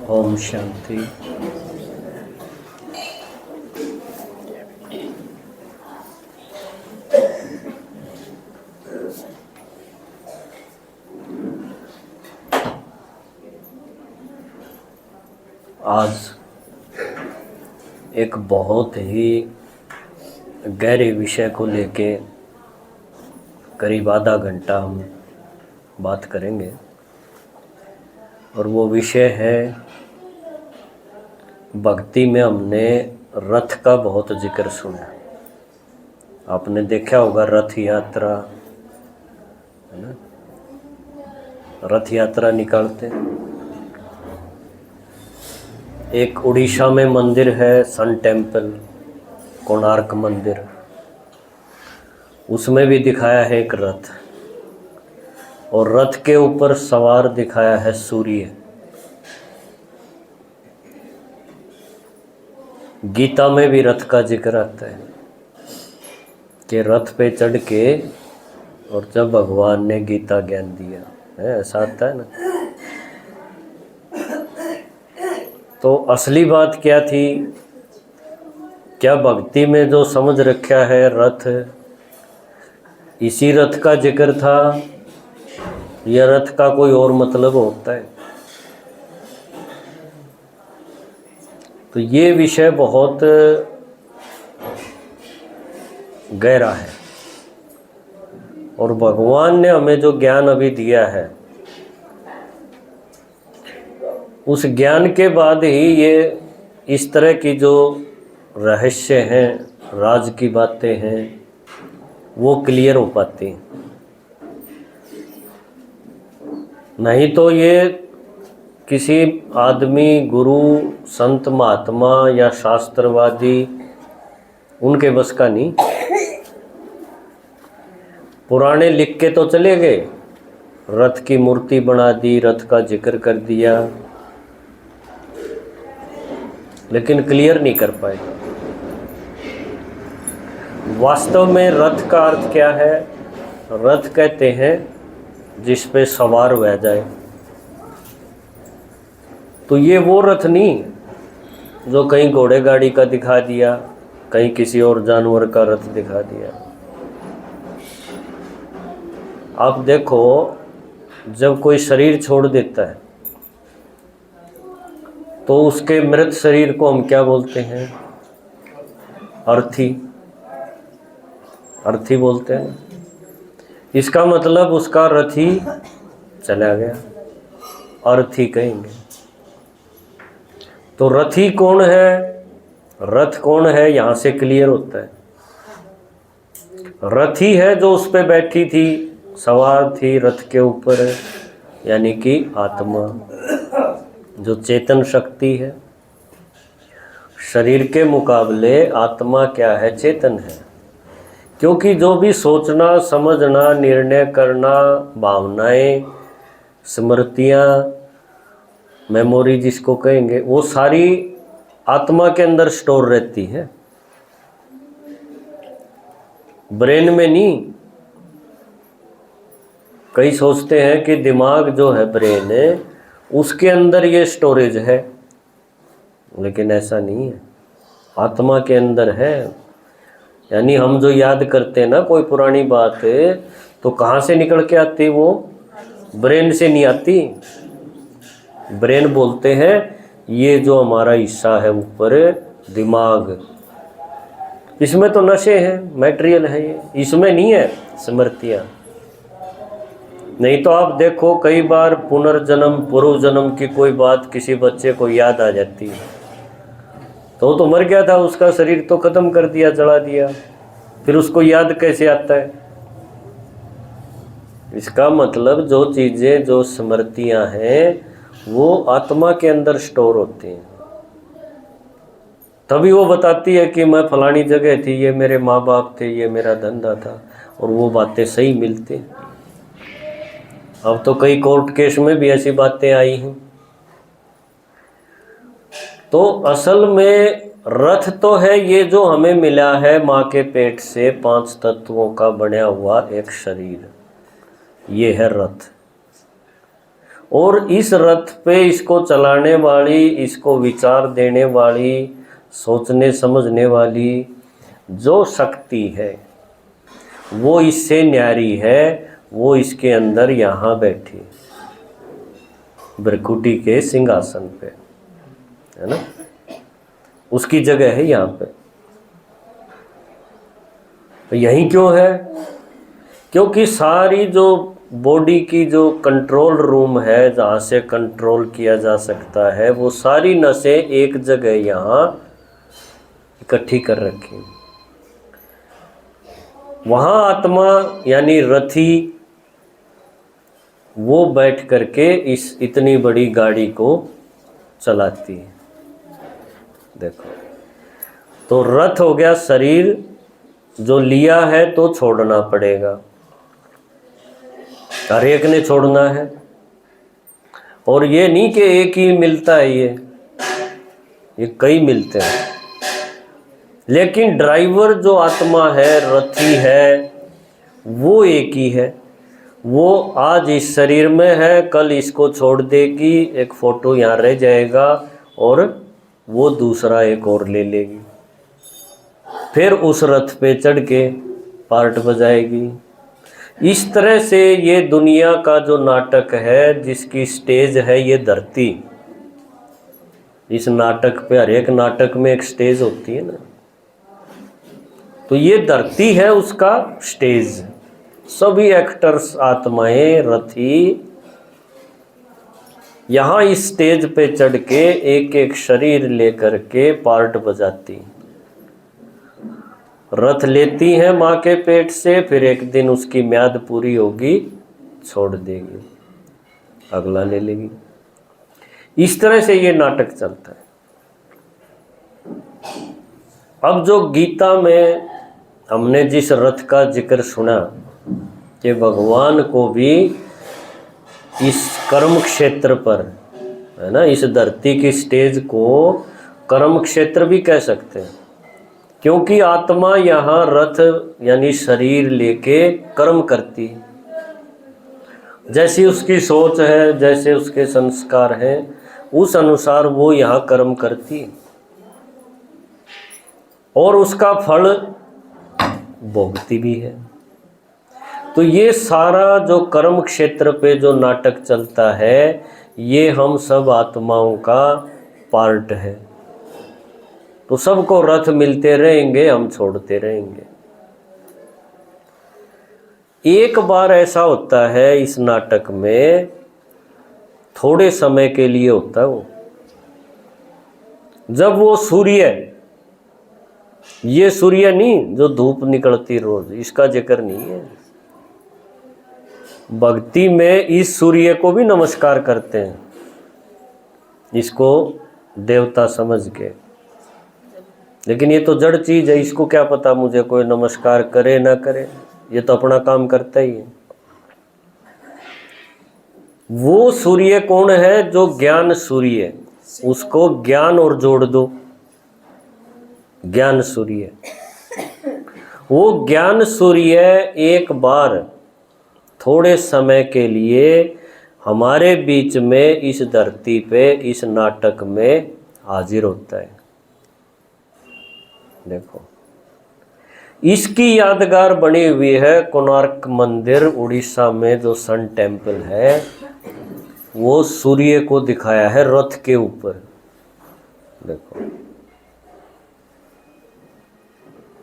ओम शांति। आज एक बहुत ही गहरे विषय को लेके करीब आधा घंटा हम बात करेंगे और वो विषय है भक्ति में हमने रथ का बहुत जिक्र सुना। आपने देखा होगा रथ यात्रा, है ना? रथ यात्रा निकालते। एक उड़ीसा में मंदिर है सन टेम्पल, कोणार्क मंदिर, उसमें भी दिखाया है एक रथ और रथ के ऊपर सवार दिखाया है सूर्य। गीता में भी रथ का जिक्र आता है कि रथ पे चढ़ के और जब भगवान ने गीता ज्ञान दिया है, ऐसा आता है ना। तो असली बात क्या थी? क्या भक्ति में जो समझ रखा है रथ, इसी रथ का जिक्र था या रथ का कोई और मतलब होता है? तो ये विषय बहुत गहरा है और भगवान ने हमें जो ज्ञान अभी दिया है उस ज्ञान के बाद ही ये इस तरह की जो रहस्य हैं, राज की बातें हैं, वो क्लियर हो पाती हैं। नहीं तो ये किसी आदमी, गुरु, संत, महात्मा या शास्त्रवादी उनके बस का नहीं। पुराने लिख के तो चले गए, रथ की मूर्ति बना दी, रथ का जिक्र कर दिया, लेकिन क्लियर नहीं कर पाए। वास्तव में रथ का अर्थ क्या है? रथ कहते हैं जिस पे सवार हो जाए। तो ये वो रथ नहीं जो कहीं घोड़े गाड़ी का दिखा दिया, कहीं किसी और जानवर का रथ दिखा दिया। आप देखो, जब कोई शरीर छोड़ देता है तो उसके मृत शरीर को हम क्या बोलते हैं? अर्थी। अर्थी बोलते हैं। इसका मतलब उसका रथी चला गया, अर्थी कहेंगे। तो रथी कौन है? रथ कौन है यहाँ से क्लियर होता है। रथी है जो उस पे बैठी थी, सवार थी रथ के ऊपर, यानी कि आत्मा, जो चेतन शक्ति है। शरीर के मुकाबले आत्मा क्या है? चेतन है। क्योंकि जो भी सोचना, समझना, निर्णय करना, भावनाएं, स्मृतियाँ, मेमोरी जिसको कहेंगे, वो सारी आत्मा के अंदर स्टोर रहती है, ब्रेन में नहीं। कई सोचते हैं कि दिमाग जो है, ब्रेन है, उसके अंदर ये स्टोरेज है, लेकिन ऐसा नहीं है। आत्मा के अंदर है। यानी हम जो याद करते हैं ना कोई पुरानी बात है, तो कहाँ से निकल के आती? वो ब्रेन से नहीं आती। ब्रेन बोलते हैं ये जो हमारा हिस्सा है ऊपर, दिमाग, इसमें तो नशे हैं, मटेरियल है ये, इसमें नहीं है स्मृतियाँ। नहीं तो आप देखो, कई बार पुनर्जन्म, पूर्व जन्म की कोई बात किसी बच्चे को याद आ जाती है, तो वो तो मर गया था, उसका शरीर तो खत्म कर दिया, जला दिया, फिर उसको याद कैसे आता है? इसका मतलब जो चीज़ें, जो स्मृतियाँ हैं, वो आत्मा के अंदर स्टोर होती हैं। तभी वो बताती है कि मैं फलानी जगह थी, ये मेरे माँ बाप थे, ये मेरा धंधा था, और वो बातें सही मिलती। अब तो कई कोर्ट केस में भी ऐसी बातें आई हैं। तो असल में रथ तो है ये जो हमें मिला है माँ के पेट से, 5 तत्वों का बना हुआ एक शरीर, ये है रथ। और इस रथ पे इसको चलाने वाली, इसको विचार देने वाली, सोचने समझने वाली जो शक्ति है वो इससे न्यारी है। वो इसके अंदर यहाँ बैठी भृकुटी के सिंहासन पे, है ना, उसकी जगह है यहाँ पे। तो यही क्यों है? क्योंकि सारी जो बॉडी की जो कंट्रोल रूम है, जहाँ से कंट्रोल किया जा सकता है, वो सारी नसें एक जगह यहाँ इकट्ठी कर रखी। वहाँ आत्मा यानी रथी वो बैठ करके इस इतनी बड़ी गाड़ी को चलाती है। देखो, तो रथ हो गया शरीर, जो लिया है तो छोड़ना पड़ेगा, हर एक ने छोड़ना है। और ये नहीं कि एक ही मिलता है, ये कई मिलते हैं। लेकिन ड्राइवर जो आत्मा है, रथी है, वो एक ही है। वो आज इस शरीर में है, कल इसको छोड़ देगी, एक फोटो यहाँ रह जाएगा और वो दूसरा एक और ले लेगी, फिर उस रथ पे चढ़ के पार्ट बजाएगी। इस तरह से ये दुनिया का जो नाटक है, जिसकी स्टेज है ये धरती। इस नाटक पे, हर एक नाटक में एक स्टेज होती है ना, तो ये धरती है उसका स्टेज। सभी एक्टर्स, आत्माएं, रथी यहाँ इस स्टेज पे चढ़ के एक एक शरीर लेकर के पार्ट बजाती, रथ लेती हैं माँ के पेट से, फिर एक दिन उसकी म्याद पूरी होगी, छोड़ देगी, अगला ले लेगी। इस तरह से ये नाटक चलता है। अब जो गीता में हमने जिस रथ का जिक्र सुना कि भगवान को भी इस कर्म क्षेत्र पर, है ना, इस धरती की स्टेज को कर्म क्षेत्र भी कह सकते हैं, क्योंकि आत्मा यहाँ रथ यानी शरीर लेके कर्म करती है। जैसी उसकी सोच है, जैसे उसके संस्कार हैं, उस अनुसार वो यहाँ कर्म करती है और उसका फल भोगती भी है। तो ये सारा जो कर्म क्षेत्र पे जो नाटक चलता है, ये हम सब आत्माओं का पार्ट है। तो सबको रथ मिलते रहेंगे, हम छोड़ते रहेंगे। एक बार ऐसा होता है इस नाटक में, थोड़े समय के लिए होता है वो, जब वो सूर्य, ये सूर्य नहीं जो धूप निकलती रोज, इसका जिक्र नहीं है। भक्ति में इस सूर्य को भी नमस्कार करते हैं, इसको देवता समझ के। लेकिन ये तो जड़ चीज है, इसको क्या पता मुझे कोई नमस्कार करे ना करे, ये तो अपना काम करता ही है। वो सूर्य कौन है? जो ज्ञान सूर्य, उसको ज्ञान और जोड़ दो, ज्ञान सूर्य। वो ज्ञान सूर्य एक बार थोड़े समय के लिए हमारे बीच में इस धरती पे, इस नाटक में हाजिर होता है। देखो, इसकी यादगार बनी हुई है कोणार्क मंदिर उड़ीसा में, जो सन टेम्पल है, वो सूर्य को दिखाया है रथ के ऊपर। देखो,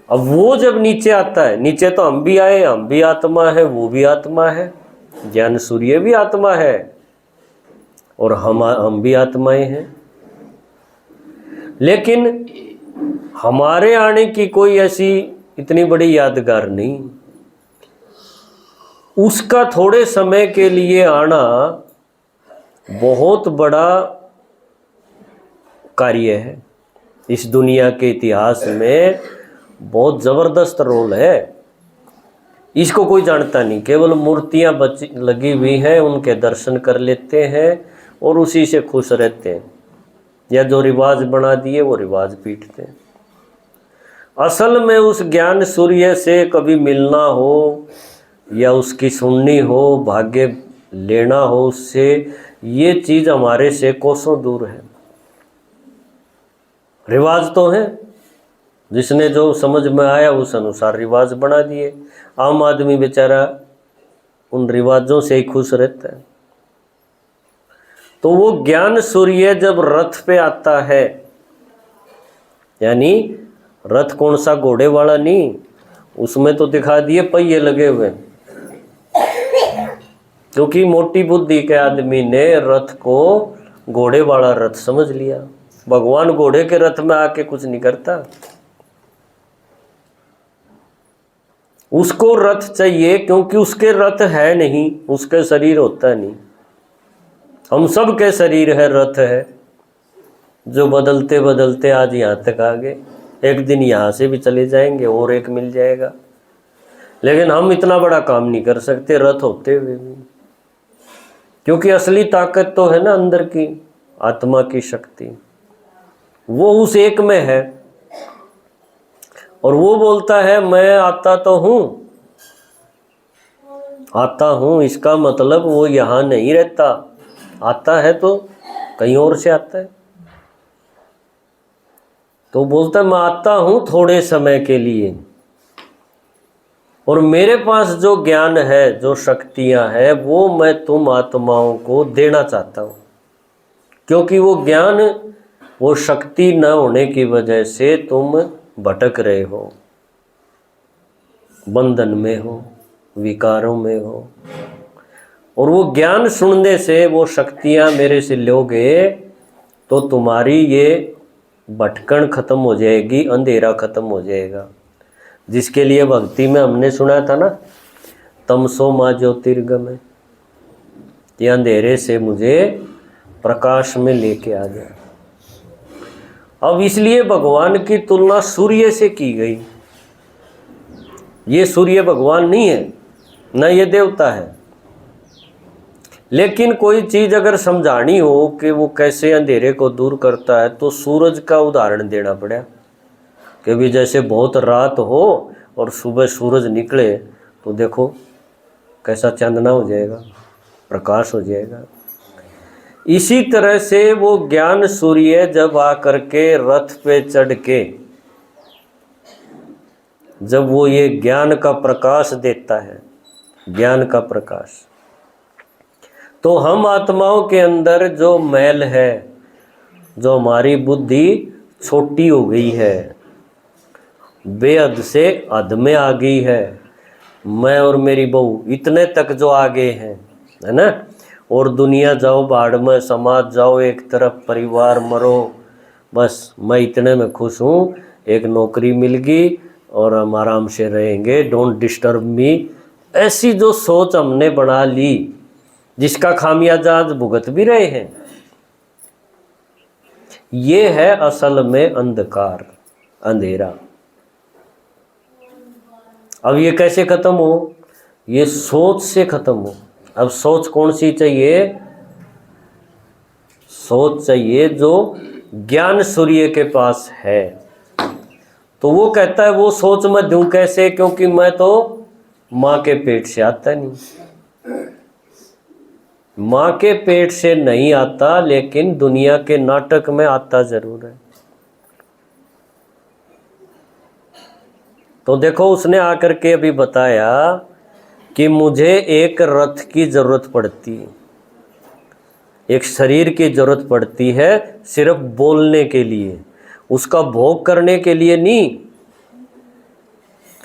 अब वो जब नीचे आता है, नीचे तो हम भी आए, हम भी आत्मा है, वो भी आत्मा है, ज्ञान सूर्य भी आत्मा है और हम भी आत्माएं हैं। लेकिन हमारे आने की कोई ऐसी इतनी बड़ी यादगार नहीं, उसका थोड़े समय के लिए आना बहुत बड़ा कार्य है। इस दुनिया के इतिहास में बहुत ज़बरदस्त रोल है। इसको कोई जानता नहीं, केवल मूर्तियां लगी हुई हैं, उनके दर्शन कर लेते हैं और उसी से खुश रहते हैं, या जो रिवाज बना दिए वो रिवाज पीटते हैं। असल में उस ज्ञान सूर्य से कभी मिलना हो या उसकी सुननी हो, भाग्य लेना हो उससे, ये चीज हमारे से कोसों दूर है। रिवाज तो है, जिसने जो समझ में आया उस अनुसार रिवाज बना दिए। आम आदमी बेचारा उन रिवाजों से ही खुश रहता है। तो वो ज्ञान सूर्य जब रथ पे आता है, यानी रथ कौन सा, घोड़े वाला नहीं, उसमें तो दिखा दिए पहिए लगे हुए, क्योंकि मोटी बुद्धि के आदमी ने रथ को घोड़े वाला रथ समझ लिया। भगवान घोड़े के रथ में आके कुछ नहीं करता, उसको रथ चाहिए, क्योंकि उसके रथ है नहीं, उसके शरीर होता नहीं। हम सब के शरीर है, रथ है, जो बदलते बदलते आज यहाँ तक आ गए। एक दिन यहाँ से भी चले जाएंगे और एक मिल जाएगा, लेकिन हम इतना बड़ा काम नहीं कर सकते रथ होते हुए भी, क्योंकि असली ताकत तो है ना अंदर की, आत्मा की शक्ति, वो उस एक में है। और वो बोलता है मैं आता तो हूँ, आता हूँ, इसका मतलब वो यहाँ नहीं रहता, आता है तो कहीं और से आता है। तो बोलता मैं आता हूँ थोड़े समय के लिए, और मेरे पास जो ज्ञान है, जो शक्तियाँ हैं, वो मैं तुम आत्माओं को देना चाहता हूँ। क्योंकि वो ज्ञान, वो शक्ति न होने की वजह से तुम भटक रहे हो, बंधन में हो, विकारों में हो। और वो ज्ञान सुनने से, वो शक्तियाँ मेरे से लोगे तो तुम्हारी ये भटकन खत्म हो जाएगी, अंधेरा खत्म हो जाएगा। जिसके लिए भक्ति में हमने सुना था ना, तमसो माँ ज्योतिर्गमय, ये अंधेरे से मुझे प्रकाश में लेके आ गया। अब इसलिए भगवान की तुलना सूर्य से की गई। ये सूर्य भगवान नहीं है, न ये देवता है, लेकिन कोई चीज़ अगर समझानी हो कि वो कैसे अंधेरे को दूर करता है, तो सूरज का उदाहरण देना पड़ा कि भी जैसे बहुत रात हो और सुबह सूरज निकले तो देखो कैसा चांदना हो जाएगा, प्रकाश हो जाएगा। इसी तरह से वो ज्ञान सूर्य जब आकर के रथ पे चढ़ के, जब वो ये ज्ञान का प्रकाश देता है, ज्ञान का प्रकाश, तो हम आत्माओं के अंदर जो मैल है, जो हमारी बुद्धि छोटी हो गई है, बेहद से हद में आ गई है, मैं और मेरी बहू इतने तक जो आगे हैं, है ना, और दुनिया जाओ भाड़ में, समाज जाओ एक तरफ, परिवार मरो, बस मैं इतने में खुश हूँ, एक नौकरी मिल गई और हम आराम से रहेंगे, डोंट डिस्टर्ब मी। ऐसी जो सोच हमने बना ली, जिसका खामियाजा आज भुगत भी रहे हैं, ये है असल में अंधकार, अंधेरा। अब ये कैसे खत्म हो? ये सोच से खत्म हो। अब सोच कौन सी चाहिए? सोच चाहिए जो ज्ञान सूर्य के पास है। तो वो कहता है वो सोच मैं दूं कैसे, क्योंकि मैं तो माँ के पेट से आता नहीं, माँ के पेट से नहीं आता, लेकिन दुनिया के नाटक में आता जरूर है। तो देखो उसने आकर के अभी बताया कि मुझे एक रथ की जरूरत पड़ती है, एक शरीर की जरूरत पड़ती है, सिर्फ बोलने के लिए, उसका भोग करने के लिए नहीं।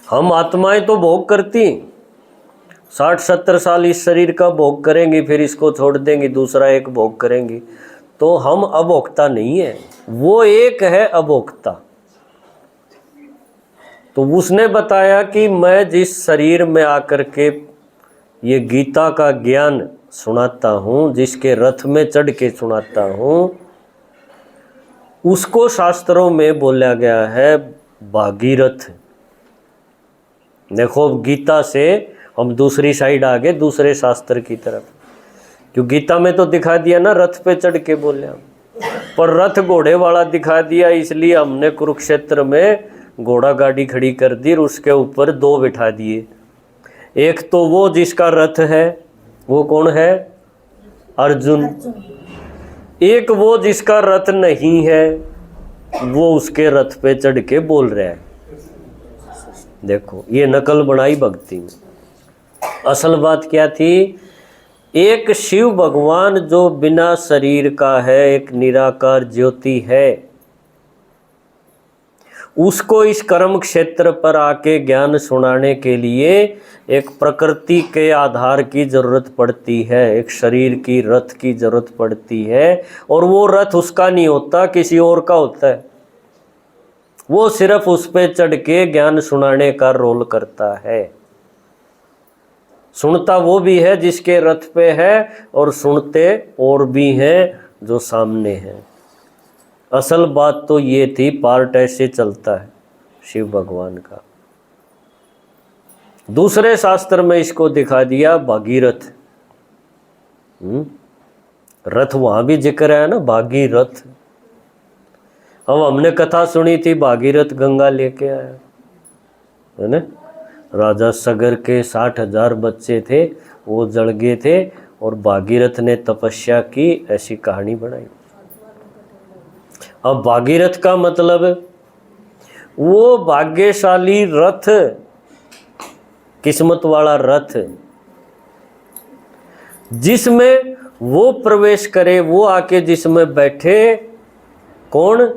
हम आत्माएं तो भोग करती, 60-70 साल इस शरीर का भोग करेंगी, फिर इसको छोड़ देंगी, दूसरा एक भोग करेंगी। तो हम अभोक्ता नहीं है, वो एक है अभोक्ता। तो उसने बताया कि मैं जिस शरीर में आकर के ये गीता का ज्ञान सुनाता हूँ, जिसके रथ में चढ़ के सुनाता हूँ, उसको शास्त्रों में बोला गया है भागीरथ। देखो गीता से हम दूसरी साइड आ गए, दूसरे शास्त्र की तरफ। क्यों गीता में तो दिखा दिया ना रथ पे चढ़ के बोले, पर रथ घोड़े वाला दिखा दिया, इसलिए हमने कुरुक्षेत्र में घोड़ा गाड़ी खड़ी कर दी और उसके ऊपर 2 बिठा दिए। एक तो वो जिसका रथ है, वो कौन है? अर्जुन। एक वो जिसका रथ नहीं है, वो उसके रथ पे चढ़ के बोल रहा है। देखो ये नकल बनाई भक्ति में। असल बात क्या थी? एक शिव भगवान जो बिना शरीर का है, एक निराकार ज्योति है, उसको इस कर्म क्षेत्र पर आके ज्ञान सुनाने के लिए एक प्रकृति के आधार की जरूरत पड़ती है, एक शरीर की, रथ की जरूरत पड़ती है। और वो रथ उसका नहीं होता, किसी और का होता है। वो सिर्फ उस पे चढ़ के ज्ञान सुनाने का रोल करता है। सुनता वो भी है जिसके रथ पे है, और सुनते और भी हैं जो सामने हैं। असल बात तो ये थी, पार्ट ऐसे चलता है शिव भगवान का। दूसरे शास्त्र में इसको दिखा दिया भागीरथ। रथ वहां भी जिक्र है ना, भागीरथ। अब हमने कथा सुनी थी, भागीरथ गंगा लेके आया है ना। राजा सगर के 60,000 बच्चे थे, वो जल गए थे, और भागीरथ ने तपस्या की, ऐसी कहानी बनाई। अब भागीरथ का मतलब वो भाग्यशाली रथ, किस्मत वाला रथ, जिसमें वो प्रवेश करे, वो आके जिसमें बैठे। कौन?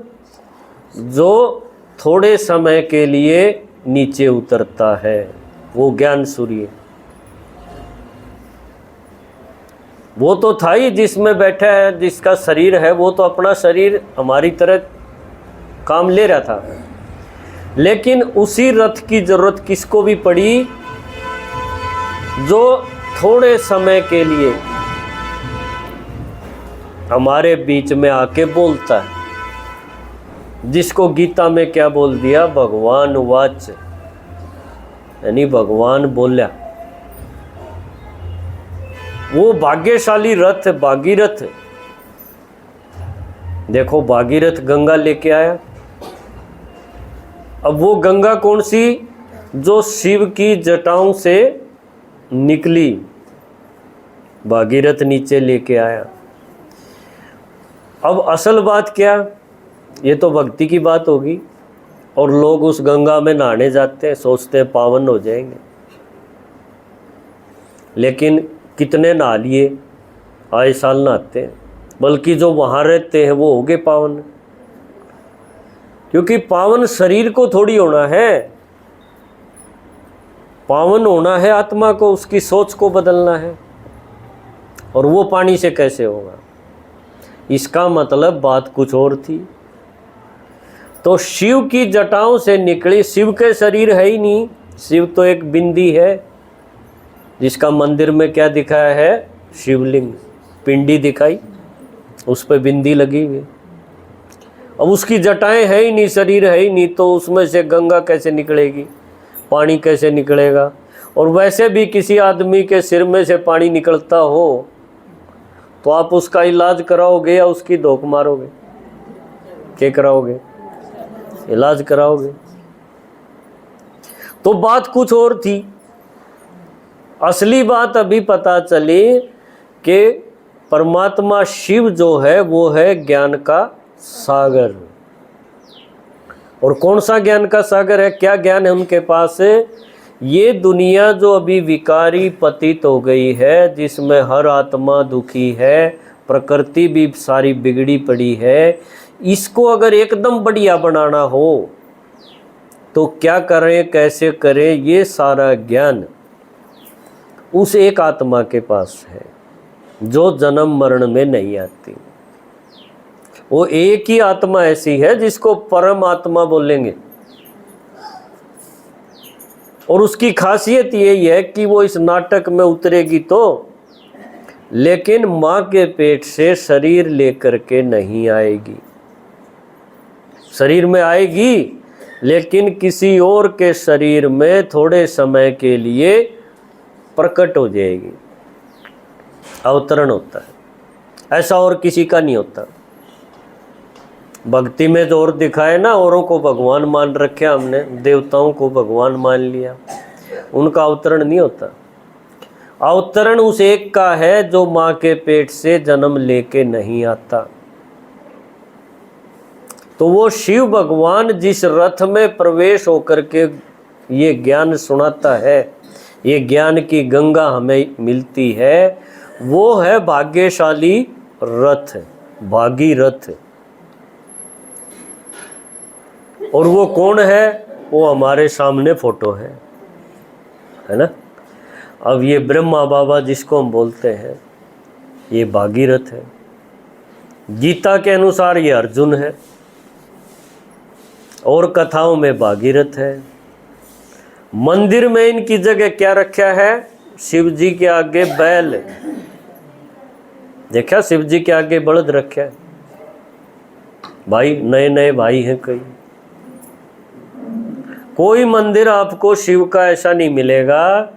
जो थोड़े समय के लिए नीचे उतरता है, वो ज्ञान सूर्य। वो तो था ही जिसमें बैठा है, जिसका शरीर है, वो तो अपना शरीर हमारी तरह काम ले रहा था। लेकिन उसी रथ की जरूरत किसको भी पड़ी? जो थोड़े समय के लिए हमारे बीच में आके बोलता है, जिसको गीता में क्या बोल दिया? भगवान वाच, यानी भगवान बोला। वो भाग्यशाली रथ भागीरथ। देखो भागीरथ गंगा लेके आया। अब वो गंगा कौन सी? जो शिव की जटाओं से निकली, भागीरथ नीचे लेके आया। अब असल बात क्या? ये तो भक्ति की बात होगी, और लोग उस गंगा में नहाने जाते हैं, सोचते हैं पावन हो जाएंगे। लेकिन कितने नहा लिए? आए साल नहाते हैं, बल्कि जो वहाँ रहते हैं वो हो गए पावन। क्योंकि पावन शरीर को थोड़ी होना है, पावन होना है आत्मा को, उसकी सोच को बदलना है। और वो पानी से कैसे होगा? इसका मतलब बात कुछ और थी। तो शिव की जटाओं से निकली, शिव के शरीर है ही नहीं, शिव तो एक बिंदी है, जिसका मंदिर में क्या दिखाया है? शिवलिंग, पिंडी दिखाई, उस पर बिंदी लगी हुई। अब उसकी जटाएं है ही नहीं, शरीर है ही नहीं, तो उसमें से गंगा कैसे निकलेगी? पानी कैसे निकलेगा? और वैसे भी किसी आदमी के सिर में से पानी निकलता हो तो आप उसका इलाज कराओगे या उसकी धोख मारोगे? क्या कराओगे? इलाज कराओगे। तो बात कुछ और थी। असली बात अभी पता चली कि परमात्मा शिव जो है वो है ज्ञान का सागर। और कौन सा ज्ञान का सागर है? क्या ज्ञान है उनके पास? ये दुनिया जो अभी विकारी पतित हो गई है, जिसमें हर आत्मा दुखी है, प्रकृति भी सारी बिगड़ी पड़ी है, इसको अगर एकदम बढ़िया बनाना हो तो क्या करें, कैसे करें? ये सारा ज्ञान उस एक आत्मा के पास है जो जन्म मरण में नहीं आती। वो एक ही आत्मा ऐसी है जिसको परम आत्मा बोलेंगे। और उसकी खासियत यही है कि वो इस नाटक में उतरेगी तो, लेकिन माँ के पेट से शरीर लेकर के नहीं आएगी। शरीर में आएगी लेकिन किसी और के शरीर में थोड़े समय के लिए प्रकट हो जाएगी। अवतरण होता है, ऐसा और किसी का नहीं होता। भक्ति में जो और दिखाए ना, औरों को भगवान मान रखे हमने, देवताओं को भगवान मान लिया, उनका अवतरण नहीं होता। अवतरण उस एक का है जो माँ के पेट से जन्म लेके नहीं आता। तो वो शिव भगवान जिस रथ में प्रवेश होकर के ये ज्ञान सुनाता है, ये ज्ञान की गंगा हमें मिलती है, वो है भाग्यशाली रथ, भागीरथ। और वो कौन है? वो हमारे सामने फोटो है ना। अब ये ब्रह्मा बाबा जिसको हम बोलते हैं, ये भागीरथ है। गीता के अनुसार ये अर्जुन है, और कथाओं में भागीरथ है। मंदिर में इनकी जगह क्या रखा है? शिव जी के आगे बैल, देखा शिव जी के आगे बलद रखा है। भाई नए नए भाई हैं कई। कोई मंदिर आपको शिव का ऐसा नहीं मिलेगा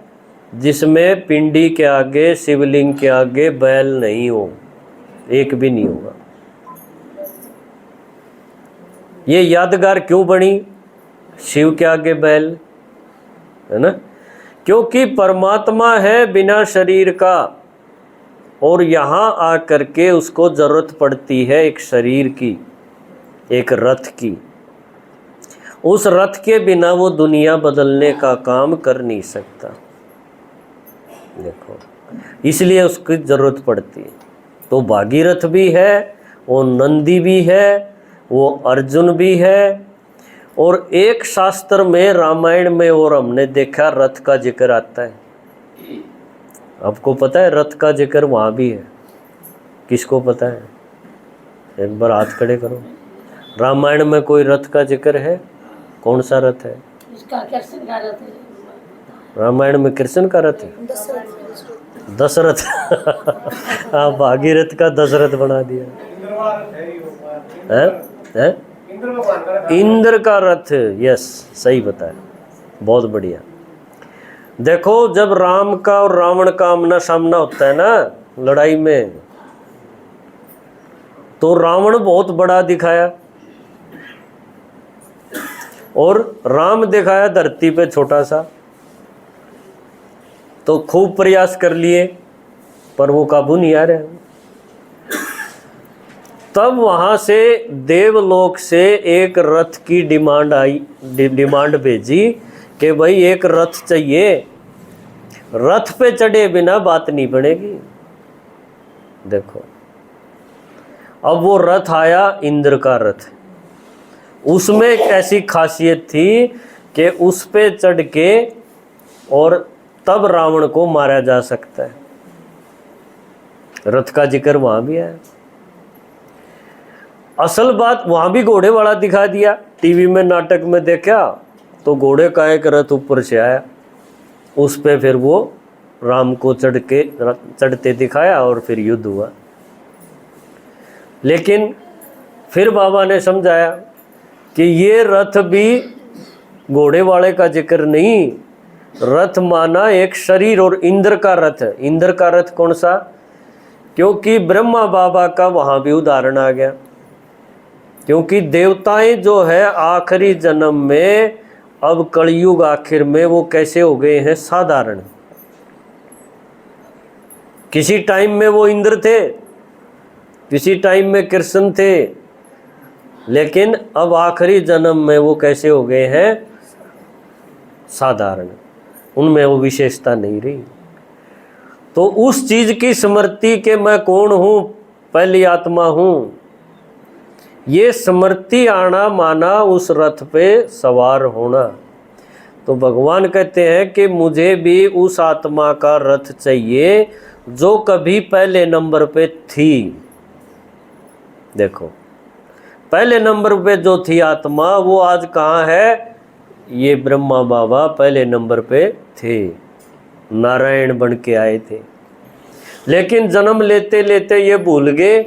जिसमें पिंडी के आगे, शिवलिंग के आगे बैल नहीं हो, एक भी नहीं होगा। ये यादगार क्यों बनी शिव के आगे बैल, है ना? क्योंकि परमात्मा है बिना शरीर का, और यहाँ आकर के उसको जरूरत पड़ती है एक शरीर की, एक रथ की। उस रथ के बिना वो दुनिया बदलने का काम कर नहीं सकता। देखो, इसलिए उसकी जरूरत पड़ती है। तो भागीरथ भी है, वो नंदी भी है, वो अर्जुन भी है। और एक शास्त्र में, रामायण में, और हमने देखा रथ का जिक्र आता है। आपको पता है रथ का जिक्र वहाँ भी है? किसको पता है? एक बार हाथ खड़े करो। रामायण में कोई रथ का जिक्र है? कौन सा रथ है? कृष्ण का रथ है। रामायण में कृष्ण का रथ है? दशरथ। हाँ, भागीरथ का दशरथ बना दिया है? इंद्र का रथ। यस, सही बताया, बहुत बढ़िया। देखो, जब राम का और रावण का आमना सामना होता है ना लड़ाई में, तो रावण बहुत बड़ा दिखाया और राम दिखाया धरती पे छोटा सा। तो खूब प्रयास कर लिए पर वो काबू नहीं आ रहा। तब वहां से देवलोक से एक रथ की डिमांड आई, डिमांड भेजी कि भाई एक रथ चाहिए, रथ पे चढ़े बिना बात नहीं बनेगी। देखो, अब वो रथ आया, इंद्र का रथ। उसमें एक ऐसी खासियत थी कि उस पे चढ़ के और तब रावण को मारा जा सकता है। रथ का जिक्र वहां भी है। असल बात वहां भी घोड़े वाला दिखा दिया। टीवी में, नाटक में देखा तो घोड़े का एक रथ ऊपर से आया, उस पे फिर वो राम को चढ़ते दिखाया और फिर युद्ध हुआ। लेकिन फिर बाबा ने समझाया कि ये रथ भी घोड़े वाले का जिक्र नहीं, रथ माना एक शरीर, और इंद्र का रथ है। इंद्र का रथ कौन सा? क्योंकि ब्रह्मा बाबा का वहां भी उदाहरण आ गया। क्योंकि देवताएं जो है आखिरी जन्म में, अब कलयुग आखिर में, वो कैसे हो गए हैं? साधारण। किसी टाइम में वो इंद्र थे, किसी टाइम में कृष्ण थे, लेकिन अब आखिरी जन्म में वो कैसे हो गए हैं? साधारण। उनमें वो विशेषता नहीं रही। तो उस चीज की स्मृति के मैं कौन हूं, पहली आत्मा हूं, ये स्मृति आना माना उस रथ पे सवार होना। तो भगवान कहते हैं कि मुझे भी उस आत्मा का रथ चाहिए जो कभी पहले नंबर पे थी। देखो, पहले नंबर पे जो थी आत्मा, वो आज कहाँ है? ये ब्रह्मा बाबा पहले नंबर पे थे, नारायण बन के आए थे। लेकिन जन्म लेते लेते ये भूल गए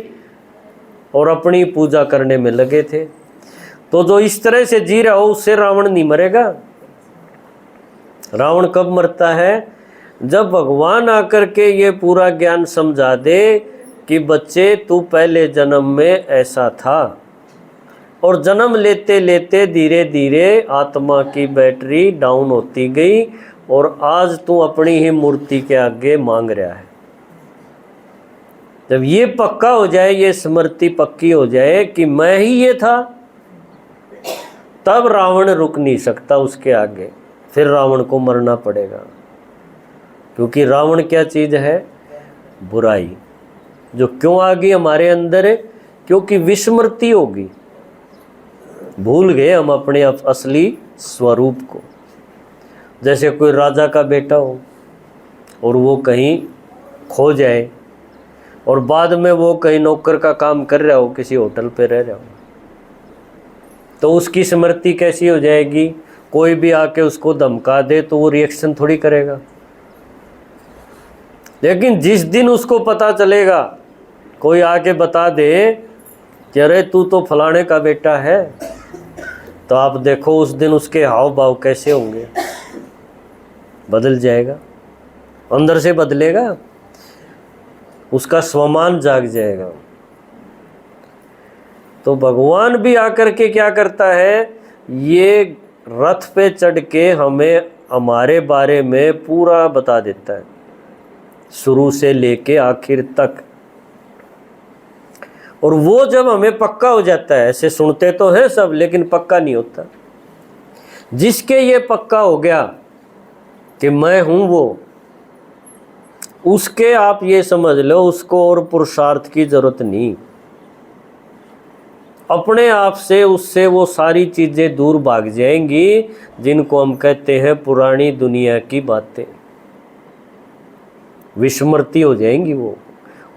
और अपनी पूजा करने में लगे थे। तो जो इस तरह से जी रहा हो उससे रावण नहीं मरेगा। रावण कब मरता है? जब भगवान आकर के ये पूरा ज्ञान समझा दे कि बच्चे तू पहले जन्म में ऐसा था, और जन्म लेते लेते धीरे धीरे आत्मा की बैटरी डाउन होती गई और आज तू अपनी ही मूर्ति के आगे मांग रहा है। जब ये पक्का हो जाए, ये स्मृति पक्की हो जाए कि मैं ही ये था, तब रावण रुक नहीं सकता उसके आगे, फिर रावण को मरना पड़ेगा। क्योंकि रावण क्या चीज़ है? बुराई, जो क्यों आ गई हमारे अंदर है? क्योंकि विस्मृति होगी, भूल गए हम अपने असली स्वरूप को। जैसे कोई राजा का बेटा हो और वो कहीं खो जाए और बाद में वो कहीं नौकर का काम कर रहा हो, किसी होटल पे रह रहा हो, तो उसकी स्मृति कैसी हो जाएगी? कोई भी आके उसको धमका दे तो वो रिएक्शन थोड़ी करेगा। लेकिन जिस दिन उसको पता चलेगा, कोई आके बता दे कि अरे तू तो फलाने का बेटा है, तो आप देखो उस दिन उसके हाव भाव कैसे होंगे, बदल जाएगा, अंदर से बदलेगा, उसका स्वमान जाग जाएगा। तो भगवान भी आकर के क्या करता है? ये रथ पे चढ़ के हमें हमारे बारे में पूरा बता देता है, शुरू से लेके आखिर तक। और वो जब हमें पक्का हो जाता है, ऐसे सुनते तो हैं सब लेकिन पक्का नहीं होता। जिसके ये पक्का हो गया कि मैं हूं वो, उसके आप ये समझ लो उसको और पुरुषार्थ की जरूरत नहीं। अपने आप से उससे वो सारी चीजें दूर भाग जाएंगी जिनको हम कहते हैं पुरानी दुनिया की बातें, विस्मृति हो जाएंगी वो।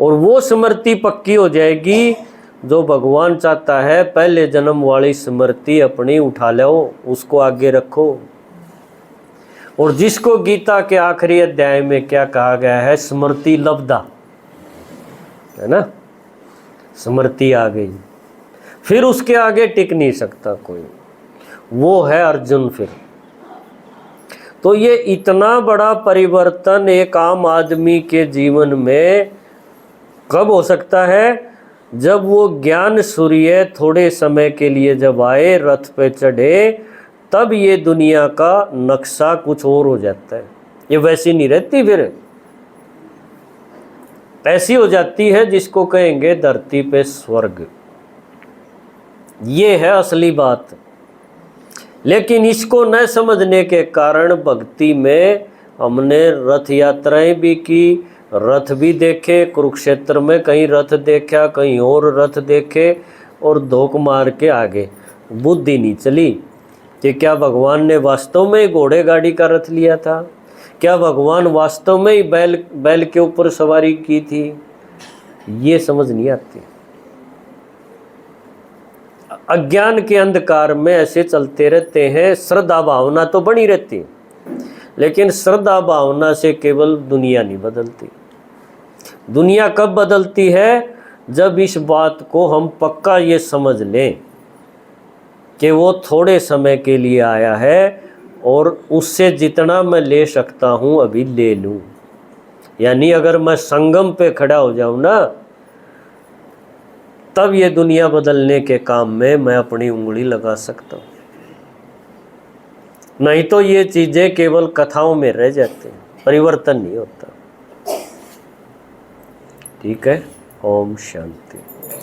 और वो स्मृति पक्की हो जाएगी जो भगवान चाहता है। पहले जन्म वाली स्मृति अपनी उठा लो, उसको आगे रखो। और जिसको गीता के आखिरी अध्याय में क्या कहा गया है? स्मृति लब्धा, है ना? स्मृति आ गई, फिर उसके आगे टिक नहीं सकता कोई, वो है अर्जुन फिर। तो ये इतना बड़ा परिवर्तन एक आम आदमी के जीवन में कब हो सकता है? जब वो ज्ञान सूर्य थोड़े समय के लिए जब आए, रथ पे चढ़े, तब ये दुनिया का नक्शा कुछ और हो जाता है। ये वैसी नहीं रहती, फिर ऐसी हो जाती है जिसको कहेंगे धरती पे स्वर्ग। ये है असली बात। लेकिन इसको न समझने के कारण भक्ति में हमने रथ यात्राएं भी की, रथ भी देखे, कुरुक्षेत्र में कहीं रथ देखा, कहीं और रथ देखे, और धोख मार के आगे बुद्धि नहीं चली कि क्या भगवान ने वास्तव में घोड़े गाड़ी का रथ लिया था? क्या भगवान वास्तव में ही बैल के ऊपर सवारी की थी? ये समझ नहीं आती। अज्ञान के अंधकार में ऐसे चलते रहते हैं। श्रद्धा भावना तो बनी रहती है, लेकिन श्रद्धा भावना से केवल दुनिया नहीं बदलती। दुनिया कब बदलती है? जब इस बात को हम पक्का ये समझ लें कि वो थोड़े समय के लिए आया है और उससे जितना मैं ले सकता हूँ अभी ले लूँ। यानी अगर मैं संगम पे खड़ा हो जाऊँ ना, तब ये दुनिया बदलने के काम में मैं अपनी उंगली लगा सकता हूँ। नहीं तो ये चीज़ें केवल कथाओं में रह जाते हैं, परिवर्तन नहीं होता। ठीक है, ओम शांति।